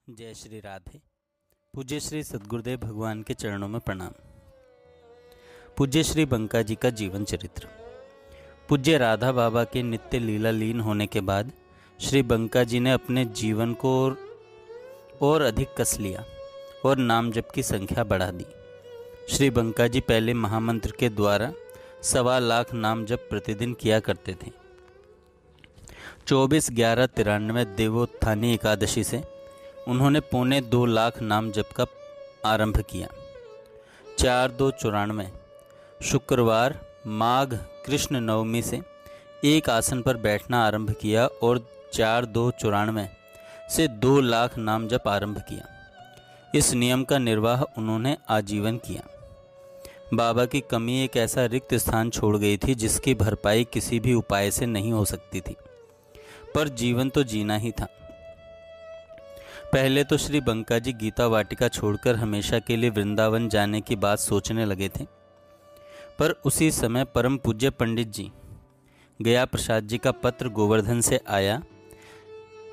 जय श्री राधे। पूज्य श्री सद्गुरुदेव भगवान के चरणों में प्रणाम। पूज्य श्री बंका जी का जीवन चरित्र। पूज्य राधा बाबा के नित्य लीला लीन होने के बाद श्री बंका जी ने अपने जीवन को और अधिक कस लिया और नाम जप की संख्या बढ़ा दी। श्री बंका जी पहले महामंत्र के द्वारा 1.25 लाख नाम जप प्रतिदिन किया करते थे। 24/11/93 देवोत्थानी एकादशी से उन्होंने 2.25 लाख नाम जप का आरंभ किया। 4/2/94 शुक्रवार माघ कृष्ण नवमी से एक आसन पर बैठना आरंभ किया और 4/2/94 से 2 लाख नाम जप आरंभ किया। इस नियम का निर्वाह उन्होंने आजीवन किया। बाबा की कमी एक ऐसा रिक्त स्थान छोड़ गई थी जिसकी भरपाई किसी भी उपाय से नहीं हो सकती थी, पर जीवन तो जीना ही था। पहले तो श्री बंका जी गीता वाटिका छोड़कर हमेशा के लिए वृंदावन जाने की बात सोचने लगे थे, पर उसी समय परम पूज्य पंडित जी गया प्रसाद जी का पत्र गोवर्धन से आया,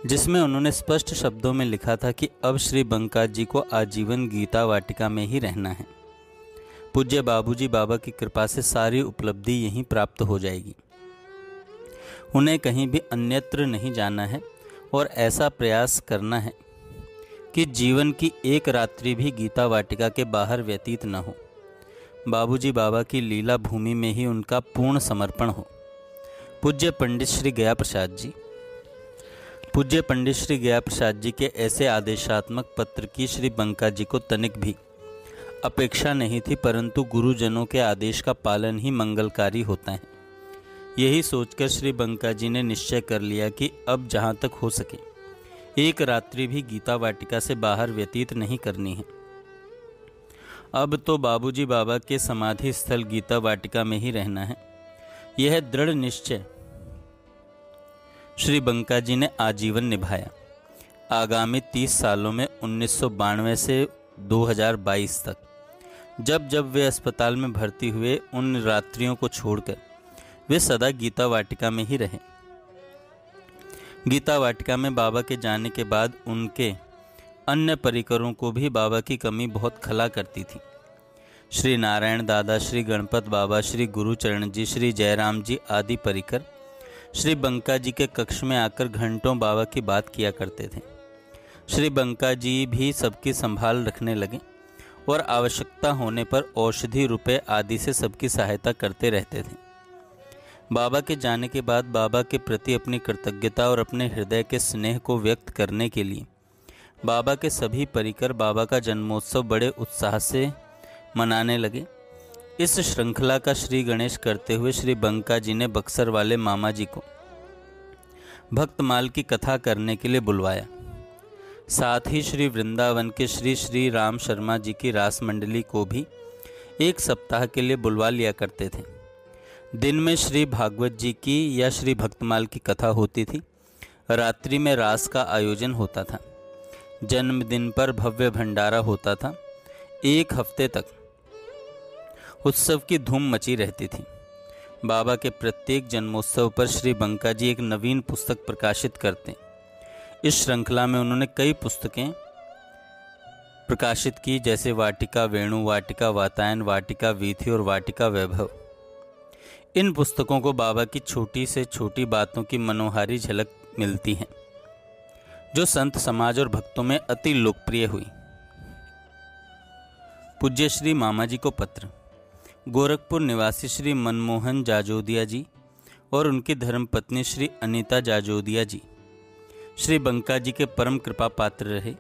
जिसमें उन्होंने स्पष्ट शब्दों में लिखा था कि अब श्री बंका जी को आजीवन गीता वाटिका में ही रहना है। पूज्य बाबूजी बाबा की कृपा से सारी उपलब्धि यहीं प्राप्त हो जाएगी। उन्हें कहीं भी अन्यत्र नहीं जाना है और ऐसा प्रयास करना है कि जीवन की एक रात्रि भी गीता वाटिका के बाहर व्यतीत न हो। बाबूजी बाबा की लीला भूमि में ही उनका पूर्ण समर्पण हो। पूज्य पंडित श्री गया प्रसाद जी के ऐसे आदेशात्मक पत्र की श्री बंका जी को तनिक भी अपेक्षा नहीं थी, परंतु गुरुजनों के आदेश का पालन ही मंगलकारी होता है। यही सोचकर श्री बंका जी ने निश्चय कर लिया कि अब जहाँ तक हो सके एक रात्रि भी गीता वाटिका से बाहर व्यतीत नहीं करनी है। अब तो बाबूजी बाबा के समाधि स्थल गीता वाटिका में ही रहना है। यह दृढ़ निश्चय श्री बंका जी ने आजीवन निभाया। आगामी 30 सालों में 1992 से 2022 तक जब जब वे अस्पताल में भर्ती हुए, उन रात्रियों को छोड़कर वे सदा गीता वाटिका में ही रहे। गीता वाटिका में बाबा के जाने के बाद उनके अन्य परिकरों को भी बाबा की कमी बहुत खला करती थी। श्री नारायण दादा, श्री गणपत बाबा, श्री गुरुचरण जी, श्री जयराम जी आदि परिकर श्री बंका जी के कक्ष में आकर घंटों बाबा की बात किया करते थे। श्री बंका जी भी सबकी संभाल रखने लगे और आवश्यकता होने पर औषधि, रुपए आदि से सबकी सहायता करते रहते थे। बाबा के जाने के बाद बाबा के प्रति अपनी कृतज्ञता और अपने हृदय के स्नेह को व्यक्त करने के लिए बाबा के सभी परिकर बाबा का जन्मोत्सव बड़े उत्साह से मनाने लगे। इस श्रृंखला का श्री गणेश करते हुए श्री बंका जी ने बक्सर वाले मामा जी को भक्तमाल की कथा करने के लिए बुलवाया। साथ ही श्री वृंदावन के श्री राम शर्मा जी की रास मंडली को भी एक सप्ताह के लिए बुलवा लिया करते थे। दिन में श्री भागवत जी की या श्री भक्तमाल की कथा होती थी। रात्रि में रास का आयोजन होता था। जन्मदिन पर भव्य भंडारा होता था। 1 हफ्ते तक उत्सव की धूम मची रहती थी। बाबा के प्रत्येक जन्मोत्सव पर श्री बंका जी एक नवीन पुस्तक प्रकाशित करते। इस श्रृंखला में उन्होंने कई पुस्तकें प्रकाशित की, जैसे वाटिका वेणु, वाटिका वातायन, वाटिका वीथी और वाटिका वैभव। इन पुस्तकों को बाबा की छोटी से छोटी बातों की मनोहारी झलक मिलती है, जो संत समाज और भक्तों में अति लोकप्रिय हुई। पूज्य श्री मामा जी को पत्र। गोरखपुर निवासी श्री मनमोहन जाजोदिया जी और उनकी धर्मपत्नी श्री अनीता जाजोदिया जी श्री बंका जी के परम कृपा पात्र रहे।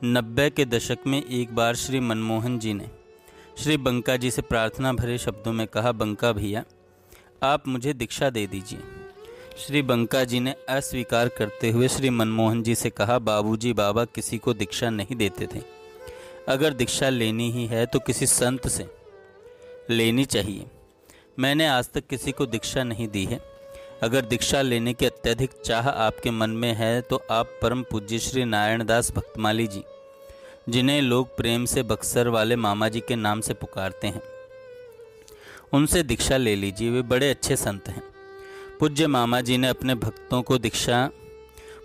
90 के दशक में एक बार श्री मनमोहन जी ने श्री बंका जी से प्रार्थना भरे शब्दों में कहा, बंका भैया आप मुझे दीक्षा दे दीजिए। श्री बंका जी ने अस्वीकार करते हुए श्री मनमोहन जी से कहा, बाबूजी बाबा किसी को दीक्षा नहीं देते थे। अगर दीक्षा लेनी ही है तो किसी संत से लेनी चाहिए। मैंने आज तक किसी को दीक्षा नहीं दी है। अगर दीक्षा लेने की अत्यधिक चाह आपके मन में है तो आप परम पूज्य श्री नारायण दास भक्तमाली जी, जिन्हें लोग प्रेम से बक्सर वाले मामा जी के नाम से पुकारते हैं, उनसे दीक्षा ले लीजिए। वे बड़े अच्छे संत हैं। पूज्य मामा जी ने अपने भक्तों को दीक्षा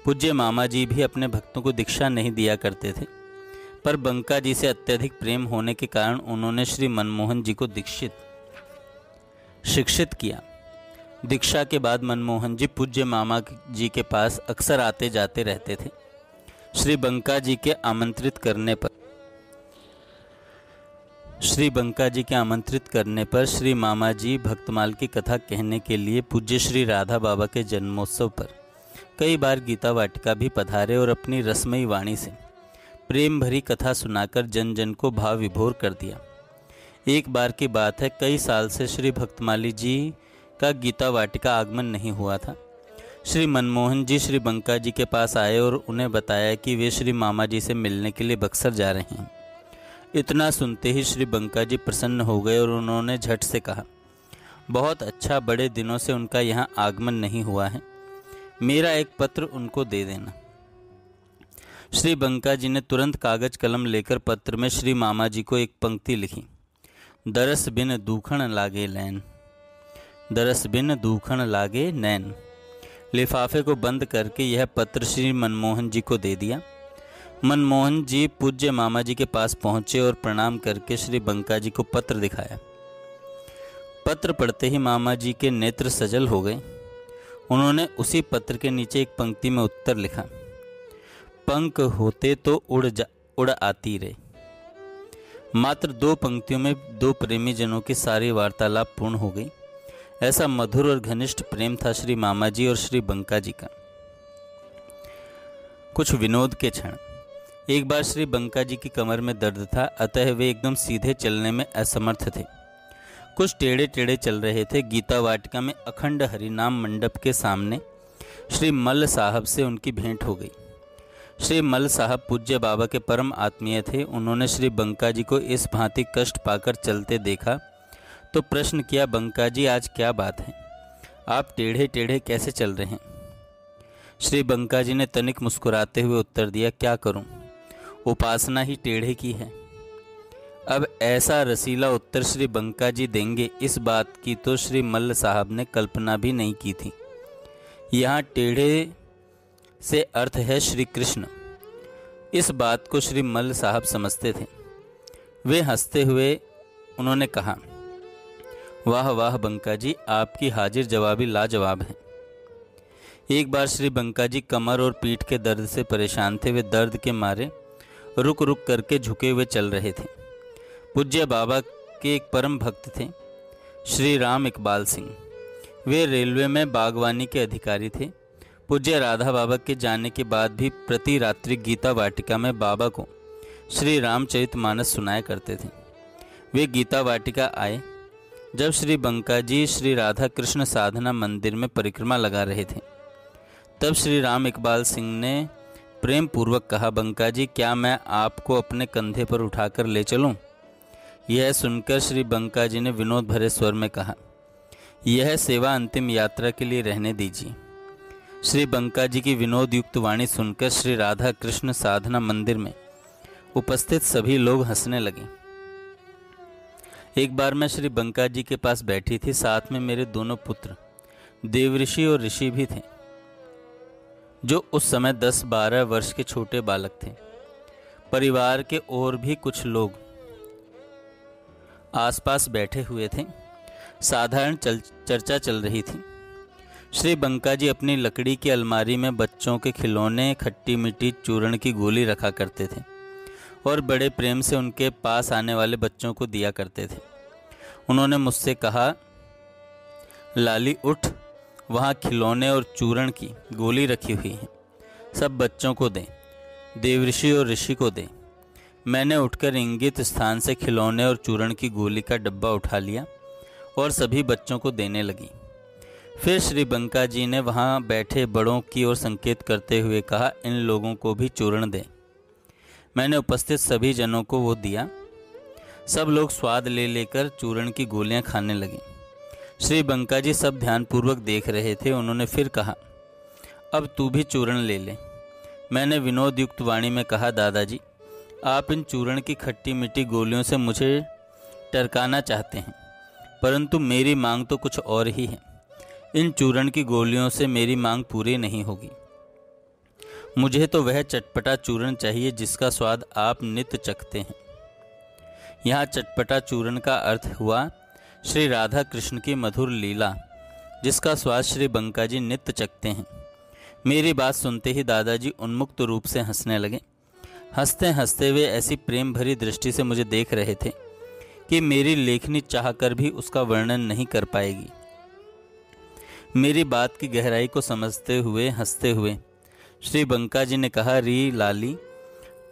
पूज्य मामा जी भी अपने भक्तों को दीक्षा नहीं दिया करते थे, पर बंका जी से अत्यधिक प्रेम होने के कारण उन्होंने श्री मनमोहन जी को शिक्षित किया। दीक्षा के बाद मनमोहन जी पूज्य मामा जी के पास अक्सर आते जाते रहते थे। श्री बंका जी के आमंत्रित करने पर श्री मामा जी भक्तमाल की कथा कहने के लिए पूज्य श्री राधा बाबा के जन्मोत्सव पर कई बार गीता वाटिका भी पधारे और अपनी रसमयी वाणी से प्रेम भरी कथा सुनाकर जन जन को भाव विभोर कर दिया। एक बार की बात है, कई साल से श्री भक्तमाली जी का गीता वाटिका आगमन नहीं हुआ था। श्री मनमोहन जी श्री बंका जी के पास आए और उन्हें बताया कि वे श्री मामा जी से मिलने के लिए बक्सर जा रहे हैं। इतना सुनते ही श्री बंका जी प्रसन्न हो गए और उन्होंने झट से कहा, बहुत अच्छा, बड़े दिनों से उनका यहाँ आगमन नहीं हुआ है, मेरा एक पत्र उनको दे देना। श्री बंका जी ने तुरंत कागज कलम लेकर पत्र में श्री मामा जी को एक पंक्ति लिखी, दरस बिन दूखण लागे नैन। लिफाफे को बंद करके यह पत्र श्री मनमोहन जी को दे दिया। मनमोहन जी पूज्य मामा जी के पास पहुंचे और प्रणाम करके श्री बंका जी को पत्र दिखाया। पत्र पढ़ते ही मामा जी के नेत्र सजल हो गए। उन्होंने उसी पत्र के नीचे एक पंक्ति में उत्तर लिखा, पंख होते तो उड़ आती रे। मात्र 2 पंक्तियों में 2 प्रेमी जनों की सारी वार्तालाप पूर्ण हो गई। ऐसा मधुर और घनिष्ठ प्रेम था श्री मामा जी और श्री बंका जी का। कुछ विनोद के क्षण। एक बार श्री बंका जी की कमर में दर्द था, अतः वे एकदम सीधे चलने में असमर्थ थे। कुछ टेढ़े टेढ़े चल रहे थे। गीता वाटिका में अखंड हरिनाम मंडप के सामने श्री मल्ल साहब से उनकी भेंट हो गई। श्री मल्ल साहब पूज्य बाबा के परम आत्मीय थे। उन्होंने श्री बंका जी को इस भांति कष्ट पाकर चलते देखा तो प्रश्न किया, बंका जी आज क्या बात है, आप टेढ़े टेढ़े कैसे चल रहे हैं? श्री बंका जी ने तनिक मुस्कुराते हुए उत्तर दिया, क्या करूं, उपासना ही टेढ़े की है। अब ऐसा रसीला उत्तर श्री बंका जी देंगे, इस बात की तो श्री मल्ल साहब ने कल्पना भी नहीं की थी। यहाँ टेढ़े से अर्थ है श्री कृष्ण। इस बात को श्री मल्ल साहब समझते थे। वे हंसते हुए उन्होंने कहा, वाह वाह बंका जी, आपकी हाजिर जवाबी लाजवाब है। एक बार श्री बंका जी कमर और पीठ के दर्द से परेशान थे। वे दर्द के मारे रुक रुक करके झुके हुए चल रहे थे। पूज्य बाबा के एक परम भक्त थे, श्री राम इकबाल सिंह। वे रेलवे में बागवानी के अधिकारी थे। पूज्य राधा बाबा के जाने के बाद भी प्रति रात्रि गीता वाटिका में बाबा को श्री रामचरितमानस सुनाया करते थे। वे गीता वाटिका आए जब श्री बंका जी श्री राधा कृष्ण साधना मंदिर में परिक्रमा लगा रहे थे। तब श्री राम इकबाल सिंह ने प्रेम पूर्वक कहा, बंका जी क्या मैं आपको अपने कंधे पर उठाकर ले चलूं? यह सुनकर श्री बंका जी ने विनोद भरे स्वर में कहा, यह सेवा अंतिम यात्रा के लिए रहने दीजिए। श्री बंका जी की विनोद युक्त वाणी सुनकर श्री राधा कृष्ण साधना मंदिर में उपस्थित सभी लोग हंसने लगे। एक बार मैं श्री बंका जी के पास बैठी थी। साथ में मेरे दोनों पुत्र देवऋषि और ऋषि भी थे, जो उस समय 10-12 वर्ष के छोटे बालक थे। परिवार के और भी कुछ लोग आसपास बैठे हुए थे। साधारण चर्चा चल रही थी। श्री बंका जी अपनी लकड़ी की अलमारी में बच्चों के खिलौने, खट्टी मीठी चूर्ण की गोली रखा करते थे और बड़े प्रेम से उनके पास आने वाले बच्चों को दिया करते थे। उन्होंने मुझसे कहा, लाली उठ, वहाँ खिलौने और चूर्ण की गोली रखी हुई है, सब बच्चों को दें, देवऋषि और ऋषि को दें। मैंने उठकर इंगित स्थान से खिलौने और चूर्ण की गोली का डब्बा उठा लिया और सभी बच्चों को देने लगी। फिर श्री बंका जी ने वहाँ बैठे बड़ों की ओर संकेत करते हुए कहा, इन लोगों को भी चूर्ण दें। मैंने उपस्थित सभी जनों को वो दिया। सब लोग स्वाद ले लेकर चूर्ण की गोलियां खाने लगे। श्री बंका जी सब ध्यानपूर्वक देख रहे थे। उन्होंने फिर कहा, अब तू भी चूर्ण ले ले। मैंने विनोद युक्त वाणी में कहा, दादाजी आप इन चूर्ण की खट्टी मीठी गोलियों से मुझे टरकाना चाहते हैं, परंतु मेरी मांग तो कुछ और ही है। इन चूर्ण की गोलियों से मेरी मांग पूरी नहीं होगी। मुझे तो वह चटपटा चूर्ण चाहिए जिसका स्वाद आप नित्य चखते हैं। यहाँ चटपटा चूर्ण का अर्थ हुआ श्री राधा कृष्ण की मधुर लीला, जिसका स्वाद श्री बंका जी नित्य चखते हैं। मेरी बात सुनते ही दादाजी उन्मुक्त रूप से हंसने लगे। हंसते हंसते वे ऐसी प्रेम भरी दृष्टि से मुझे देख रहे थे कि मेरी लेखनी चाहकर भी उसका वर्णन नहीं कर पाएगी। मेरी बात की गहराई को समझते हुए हंसते हुए श्री बंका जी ने कहा, री लाली,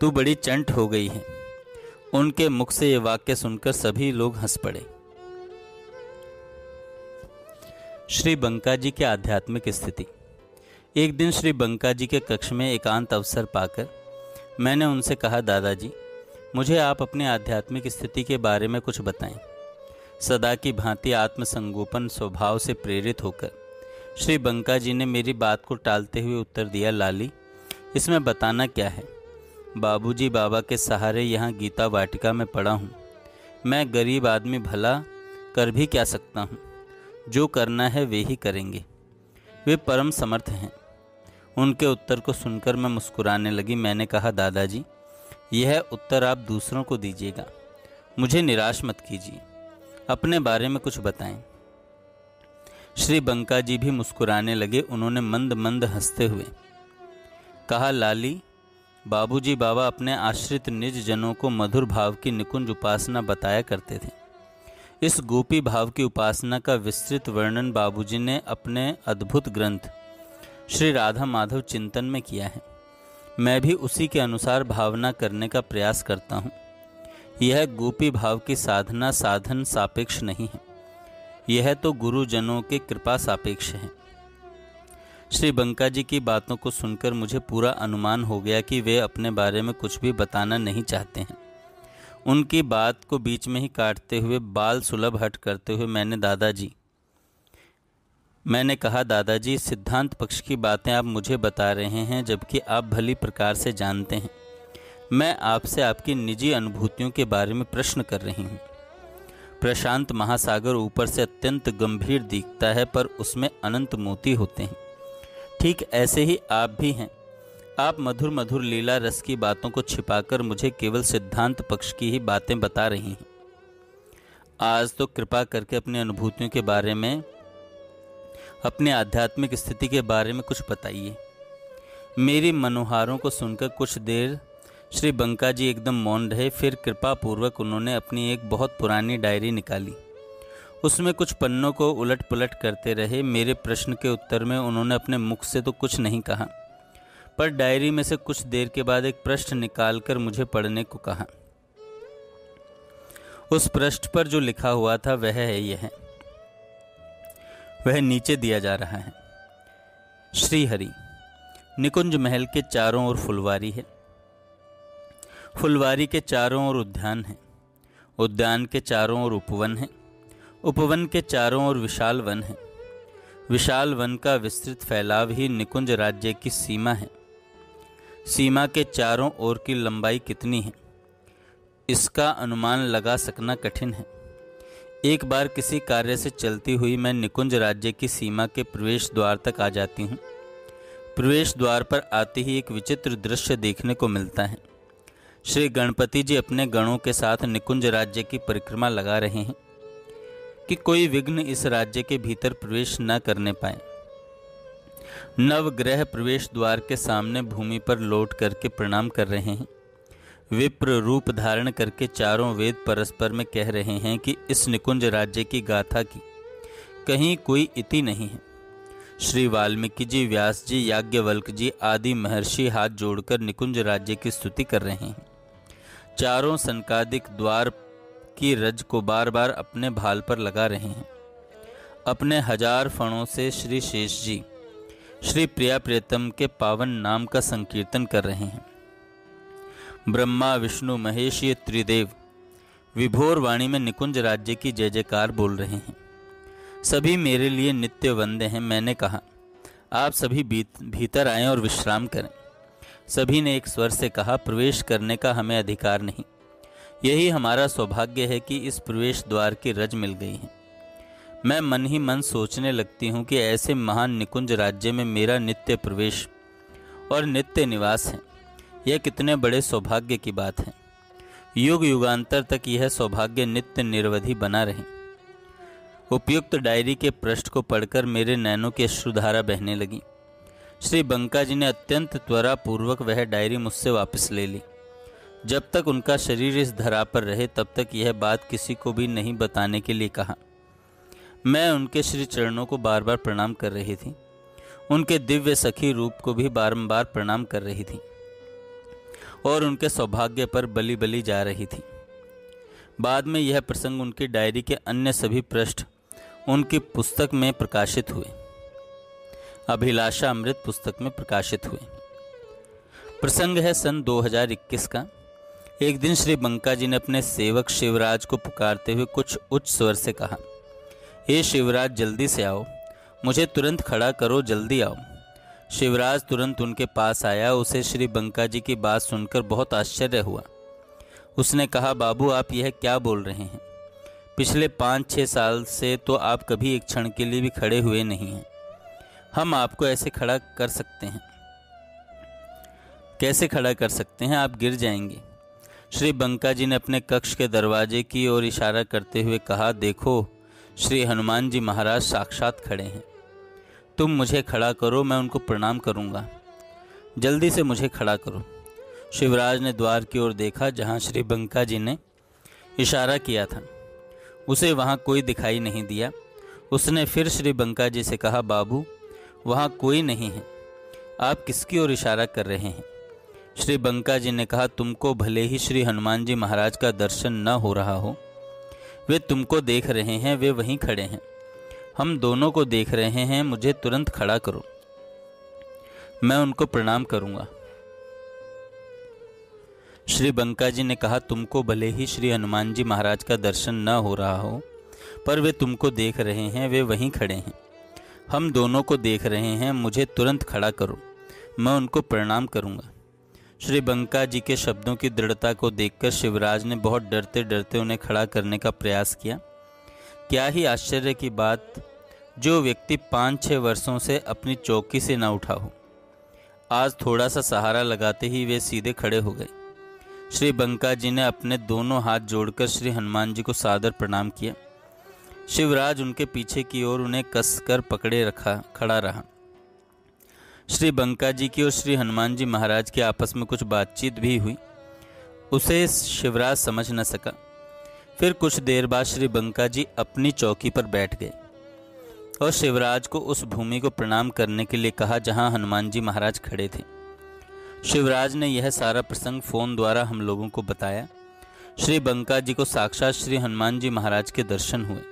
तू बड़ी चंट हो गई है। उनके मुख से ये वाक्य सुनकर सभी लोग हंस पड़े। श्री बंका जी की आध्यात्मिक स्थिति। एक दिन श्री बंका जी के कक्ष में एकांत अवसर पाकर मैंने उनसे कहा, दादाजी, मुझे आप अपनी आध्यात्मिक स्थिति के बारे में कुछ बताएं। सदा की भांति आत्मसंगोपन स्वभाव से प्रेरित होकर श्री बंका जी ने मेरी बात को टालते हुए उत्तर दिया, लाली, इसमें बताना क्या है। बाबूजी बाबा के सहारे यहाँ गीता वाटिका में पड़ा हूँ। मैं गरीब आदमी भला कर भी क्या सकता हूँ। जो करना है वे ही करेंगे। वे परम समर्थ हैं। उनके उत्तर को सुनकर मैं मुस्कुराने लगी। मैंने कहा, दादाजी, यह उत्तर आप दूसरों को दीजिएगा, मुझे निराश मत कीजिए। अपने बारे में कुछ बताएं। श्री बंका जी भी मुस्कुराने लगे। उन्होंने मंद मंद हंसते हुए कहा, लाली, बाबूजी बाबा अपने आश्रित निज जनों को मधुर भाव की निकुंज उपासना बताया करते थे। इस गोपी भाव की उपासना का विस्तृत वर्णन बाबूजी ने अपने अद्भुत ग्रंथ श्री राधा माधव चिंतन में किया है। मैं भी उसी के अनुसार भावना करने का प्रयास करता हूँ। यह गोपी भाव की साधना साधन सापेक्ष नहीं है, यह तो गुरुजनों के कृपा सापेक्ष है। श्री बंका जी की बातों को सुनकर मुझे पूरा अनुमान हो गया कि वे अपने बारे में कुछ भी बताना नहीं चाहते हैं। उनकी बात को बीच में ही काटते हुए बाल सुलभ हट करते हुए मैंने कहा, दादाजी, सिद्धांत पक्ष की बातें आप मुझे बता रहे हैं, जबकि आप भली प्रकार से जानते हैं मैं आपसे आपकी निजी अनुभूतियों के बारे में प्रश्न कर रही हूँ। प्रशांत महासागर ऊपर से अत्यंत गंभीर दिखता है, पर उसमें अनंत मोती होते हैं। ठीक ऐसे ही आप भी हैं। आप मधुर मधुर लीला रस की बातों को छिपाकर मुझे केवल सिद्धांत पक्ष की ही बातें बता रही हैं। आज तो कृपा करके अपनी अनुभूतियों के बारे में, अपनी आध्यात्मिक स्थिति के बारे में कुछ बताइए। मेरी मनोहारों को सुनकर कुछ देर श्री बंका जी एकदम मौन रहे। फिर कृपा पूर्वक उन्होंने अपनी एक बहुत पुरानी डायरी निकाली। उसमें कुछ पन्नों को उलट पुलट करते रहे। मेरे प्रश्न के उत्तर में उन्होंने अपने मुख से तो कुछ नहीं कहा, पर डायरी में से कुछ देर के बाद एक पृष्ठ निकालकर मुझे पढ़ने को कहा। उस पृष्ठ पर जो लिखा हुआ था वह नीचे दिया जा रहा है। श्री हरि, निकुंज महल के चारों ओर फुलवारी है। फुलवारी के चारों ओर उद्यान है। उद्यान के चारों ओर उपवन है। उपवन के चारों ओर विशाल वन है। विशाल वन का विस्तृत फैलाव ही निकुंज राज्य की सीमा है। सीमा के चारों ओर की लंबाई कितनी है, इसका अनुमान लगा सकना कठिन है। एक बार किसी कार्य से चलती हुई मैं निकुंज राज्य की सीमा के प्रवेश द्वार तक आ जाती हूँ। प्रवेश द्वार पर आते ही एक विचित्र दृश्य देखने को मिलता है। श्री गणपति जी अपने गणों के साथ निकुंज राज्य की परिक्रमा लगा रहे हैं कि कोई विघ्न इस राज्य के भीतर प्रवेश न करने पाए। नवग्रह प्रवेश द्वार के सामने भूमि पर लौट करके प्रणाम कर रहे हैं। विप्र रूप धारण करके चारों वेद परस्पर में कह रहे हैं कि इस निकुंज राज्य की गाथा की कहीं कोई इति नहीं है। श्री वाल्मीकि जी, व्यास जी, याज्ञवल्क्य जी आदि महर्षि हाथ जोड़कर निकुंज राज्य की स्तुति कर रहे हैं। चारों सनकादिक द्वार की रज को बार बार अपने भाल पर लगा रहे हैं। अपने 1000 फणों से श्री शेष जी श्री प्रिया प्रियतम के पावन नाम का संकीर्तन कर रहे हैं। ब्रह्मा विष्णु महेश ये त्रिदेव विभोर वाणी में निकुंज राज्य की जय जयकार बोल रहे हैं। सभी मेरे लिए नित्य वंदे हैं। मैंने कहा, आप सभी भीतर आएं और विश्राम करें। सभी ने एक स्वर से कहा, प्रवेश करने का हमें अधिकार नहीं। यही हमारा सौभाग्य है कि इस प्रवेश द्वार की रज मिल गई है। मैं मन ही मन सोचने लगती हूँ कि ऐसे महान निकुंज राज्य में मेरा नित्य प्रवेश और नित्य निवास हैं। यह कितने बड़े सौभाग्य की बात है। युग युगांतर तक यह सौभाग्य नित्य निरवधि बना रहे। उपयुक्त डायरी के पृष्ठ को पढ़कर मेरे नैनों की अश्रुधारा बहने लगी। श्री बंका जी ने अत्यंत त्वरा पूर्वक वह डायरी मुझसे वापस ले ली। जब तक उनका शरीर इस धरा पर रहे तब तक यह बात किसी को भी नहीं बताने के लिए कहा। मैं उनके श्री चरणों को बार बार प्रणाम कर रही थी। उनके दिव्य सखी रूप को भी बारंबार प्रणाम कर रही थी और उनके सौभाग्य पर बली बली जा रही थी। बाद में यह प्रसंग उनकी डायरी के अन्य सभी पृष्ठ उनकी पुस्तक में प्रकाशित हुए, अभिलाषा अमृत पुस्तक में प्रकाशित हुए। प्रसंग है सन 2021 का। एक दिन श्री बंका जी ने अपने सेवक शिवराज को पुकारते हुए कुछ उच्च स्वर से कहा, हे शिवराज, जल्दी से आओ, मुझे तुरंत खड़ा करो, जल्दी आओ। शिवराज तुरंत उनके पास आया। उसे श्री बंका जी की बात सुनकर बहुत आश्चर्य हुआ। उसने कहा, बाबू, आप यह क्या बोल रहे हैं? पिछले 5-6 साल से तो आप कभी एक क्षण के लिए भी खड़े हुए नहीं हैं। हम आपको ऐसे खड़ा कर सकते हैं? कैसे खड़ा कर सकते हैं? आप गिर जाएंगे। श्री बंका जी ने अपने कक्ष के दरवाजे की ओर इशारा करते हुए कहा, देखो, श्री हनुमान जी महाराज साक्षात खड़े हैं। तुम मुझे खड़ा करो, मैं उनको प्रणाम करूंगा। जल्दी से मुझे खड़ा करो। शिवराज ने द्वार की ओर देखा जहां श्री बंका जी ने इशारा किया था। उसे वहां कोई दिखाई नहीं दिया। उसने फिर श्री बंका जी से कहा, बाबू, वहां कोई नहीं है, आप किसकी ओर इशारा कर रहे हैं? श्री बंका जी ने कहा, तुमको भले ही श्री हनुमान जी महाराज का दर्शन न हो रहा हो, वे तुमको देख रहे हैं, वे वहीं खड़े हैं। हम दोनों को देख रहे हैं। मुझे तुरंत खड़ा करो, मैं उनको प्रणाम करूंगा। श्री बंका जी ने कहा, तुमको भले ही श्री हनुमान जी महाराज का दर्शन न हो रहा हो, पर वे तुमको देख रहे हैं, वे वहीं खड़े हैं। हम दोनों को देख रहे हैं। मुझे तुरंत खड़ा करो, मैं उनको प्रणाम करूंगा। श्री बंका जी के शब्दों की दृढ़ता को देखकर शिवराज ने बहुत डरते डरते उन्हें खड़ा करने का प्रयास किया। क्या ही आश्चर्य की बात, जो व्यक्ति 5-6 वर्षों से अपनी चौकी से न उठा हो, आज थोड़ा सा सहारा लगाते ही वे सीधे खड़े हो गए। श्री बंका जी ने अपने दोनों हाथ जोड़कर श्री हनुमान जी को सादर प्रणाम किया। शिवराज उनके पीछे की ओर उन्हें कसकर पकड़े खड़ा रहा। श्री बंका जी की और श्री हनुमान जी महाराज के आपस में कुछ बातचीत भी हुई। उसे शिवराज समझ न सका। फिर कुछ देर बाद श्री बंका जी अपनी चौकी पर बैठ गए और शिवराज को उस भूमि को प्रणाम करने के लिए कहा जहां हनुमान जी महाराज खड़े थे। शिवराज ने यह सारा प्रसंग फोन द्वारा हम लोगों को बताया। श्री बंका जी को साक्षात श्री हनुमान जी महाराज के दर्शन हुए।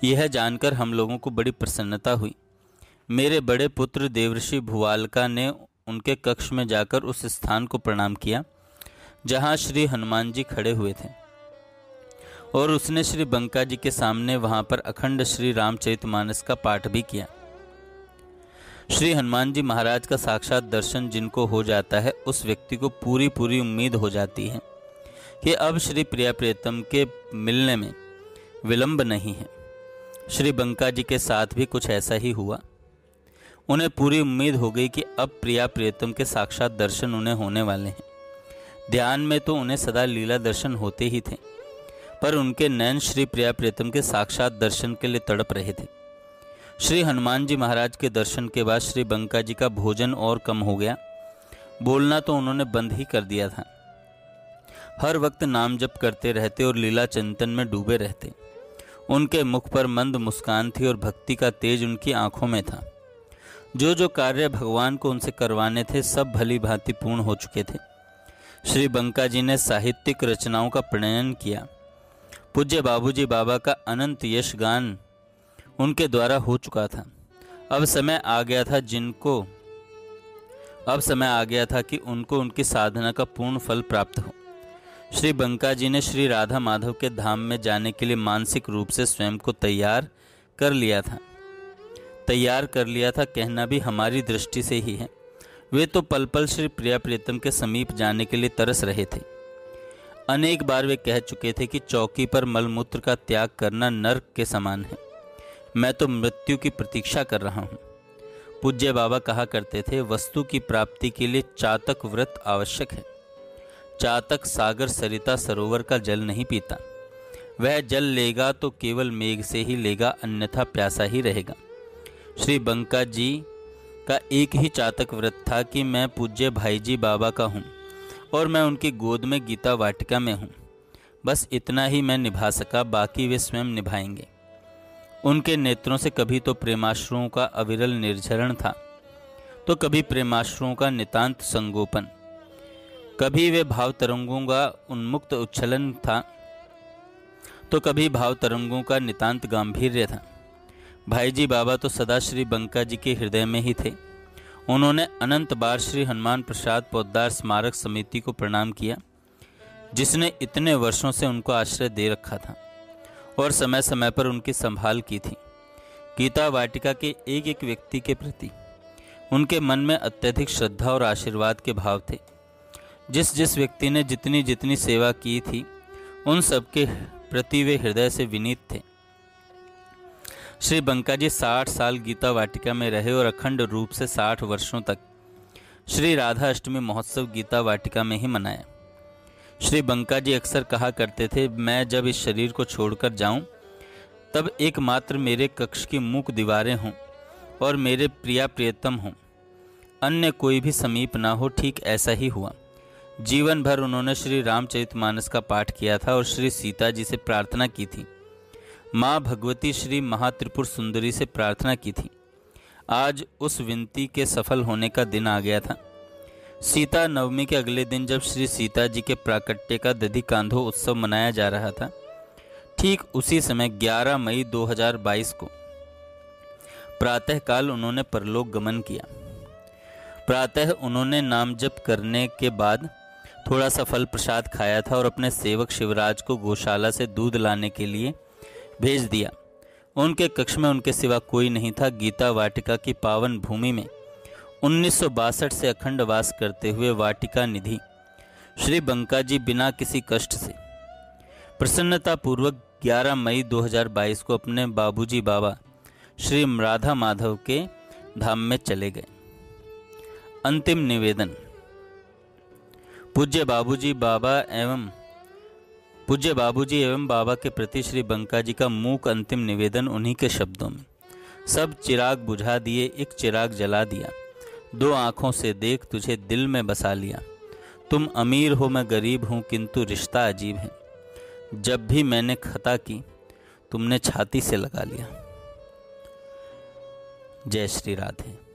यह जानकर हम लोगों को बड़ी प्रसन्नता हुई। मेरे बड़े पुत्र देवर्षि भुवालका ने उनके कक्ष में जाकर उस स्थान को प्रणाम किया जहां श्री हनुमान जी खड़े हुए थे, और उसने श्री बंका जी के सामने वहां पर अखंड श्री रामचरितमानस का पाठ भी किया। श्री हनुमान जी महाराज का साक्षात दर्शन जिनको हो जाता है, उस व्यक्ति को पूरी पूरी उम्मीद हो जाती है कि अब श्री प्रिया प्रियतम के मिलने में विलंब नहीं है। श्री बंका जी के साथ भी कुछ ऐसा ही हुआ। उन्हें पूरी उम्मीद हो गई कि अब प्रिया प्रियतम के साक्षात दर्शन उन्हें होने वाले हैं। ध्यान में तो उन्हें सदा लीला दर्शन होते ही थे, पर उनके नैन श्री प्रिया प्रियतम के साक्षात दर्शन के लिए तड़प रहे थे। श्री हनुमान जी महाराज के दर्शन के बाद श्री बंका जी का भोजन और कम हो गया। बोलना तो उन्होंने बंद ही कर दिया था। हर वक्त नाम जप करते रहते और लीला चिंतन में डूबे रहते। उनके मुख पर मंद मुस्कान थी और भक्ति का तेज उनकी आंखों में था। जो जो कार्य भगवान को उनसे करवाने थे, सब भली भांति पूर्ण हो चुके थे। श्री बंका जी ने साहित्यिक रचनाओं का प्रणयन किया। पूज्य बाबूजी बाबा का अनंत यश गान उनके द्वारा हो चुका था। अब समय आ गया था कि उनको उनकी साधना का पूर्ण फल प्राप्त हो। श्री बंका जी ने श्री राधा माधव के धाम में जाने के लिए मानसिक रूप से स्वयं को तैयार कर लिया था। कहना भी हमारी दृष्टि से ही है। वे तो पल पल श्री प्रिया प्रियतम के समीप जाने के लिए तरस रहे थे। अनेक बार वे कह चुके थे कि चौकी पर मलमूत्र का त्याग करना नर्क के समान है। मैं तो मृत्यु की प्रतीक्षा कर रहा हूँ। पूज्य बाबा कहा करते थे, वस्तु की प्राप्ति के लिए चातक व्रत आवश्यक है। चातक सागर सरिता सरोवर का जल नहीं पीता। वह जल लेगा तो केवल मेघ से ही लेगा, अन्यथा प्यासा ही रहेगा। श्री बंका जी का एक ही चातक व्रत था कि मैं पूज्य भाई जी बाबा का हूँ और मैं उनकी गोद में गीता वाटिका में हूँ। बस इतना ही मैं निभा सका, बाकी वे स्वयं निभाएंगे। उनके नेत्रों से कभी तो प्रेमाश्रुओं का अविरल निर्झरण था, तो कभी प्रेमाश्रुओं का नितांत संगोपन। कभी वे भाव तरंगों का उन्मुक्त उच्छलन था, तो कभी भाव तरंगों का नितांत गांभीर्य था। भाई जी बाबा तो सदा श्री बंका जी के हृदय में ही थे। उन्होंने अनंत बार श्री हनुमान प्रसाद पोद्दार स्मारक समिति को प्रणाम किया, जिसने इतने वर्षों से उनको आश्रय दे रखा था और समय समय पर उनकी संभाल की थी। गीता वाटिका के एक एक व्यक्ति के प्रति उनके मन में अत्यधिक श्रद्धा और आशीर्वाद के भाव थे। जिस जिस व्यक्ति ने जितनी जितनी सेवा की थी, उन सबके प्रति वे हृदय से विनीत थे। श्री बंका जी 60 साल गीता वाटिका में रहे और अखंड रूप से 60 वर्षों तक श्री राधा अष्टमी महोत्सव गीता वाटिका में ही मनाया। श्री बंका जी अक्सर कहा करते थे, मैं जब इस शरीर को छोड़कर जाऊं, तब एकमात्र मेरे कक्ष की मूक दीवारें हों और मेरे प्रिया प्रियतम हों, अन्य कोई भी समीप ना हो। ठीक ऐसा ही हुआ। जीवन भर उन्होंने श्री रामचरितमानस का पाठ किया था और श्री सीता जी से प्रार्थना की थी। माँ भगवती श्री महात्रिपुर सुंदरी से प्रार्थना की थी। आज उस विनती के सफल होने का दिन आ गया था। सीता नवमी के अगले दिन जब श्री सीता जी के प्राकट्य का दधि कांधो उत्सव मनाया जा रहा था, ठीक उसी समय 11 मई 2022 को प्रातःकाल उन्होंने परलोक गमन किया। प्रातः उन्होंने नाम जप करने के बाद थोड़ा सा फल प्रसाद खाया था और अपने सेवक शिवराज को गौशाला से दूध लाने के लिए भेज दिया। उनके कक्ष में उनके सिवा कोई नहीं था। गीता वाटिका की पावन भूमि में 1962 से अखंड वास करते हुए वाटिका निधि श्री बंका जी बिना किसी कष्ट से प्रसन्नतापूर्वक 11 मई 2022 को अपने बाबूजी बाबा श्री राधा माधव के धाम में चले गए। अंतिम निवेदन। पूज्य बाबूजी एवं बाबा के प्रति श्री बंका जी का मूक अंतिम निवेदन उन्हीं के शब्दों में। सब चिराग बुझा दिए, एक चिराग जला दिया। 2 आँखों से देख, तुझे दिल में बसा लिया। तुम अमीर हो, मैं गरीब हूँ, किंतु रिश्ता अजीब है। जब भी मैंने खता की, तुमने छाती से लगा लिया। जय श्री राधे।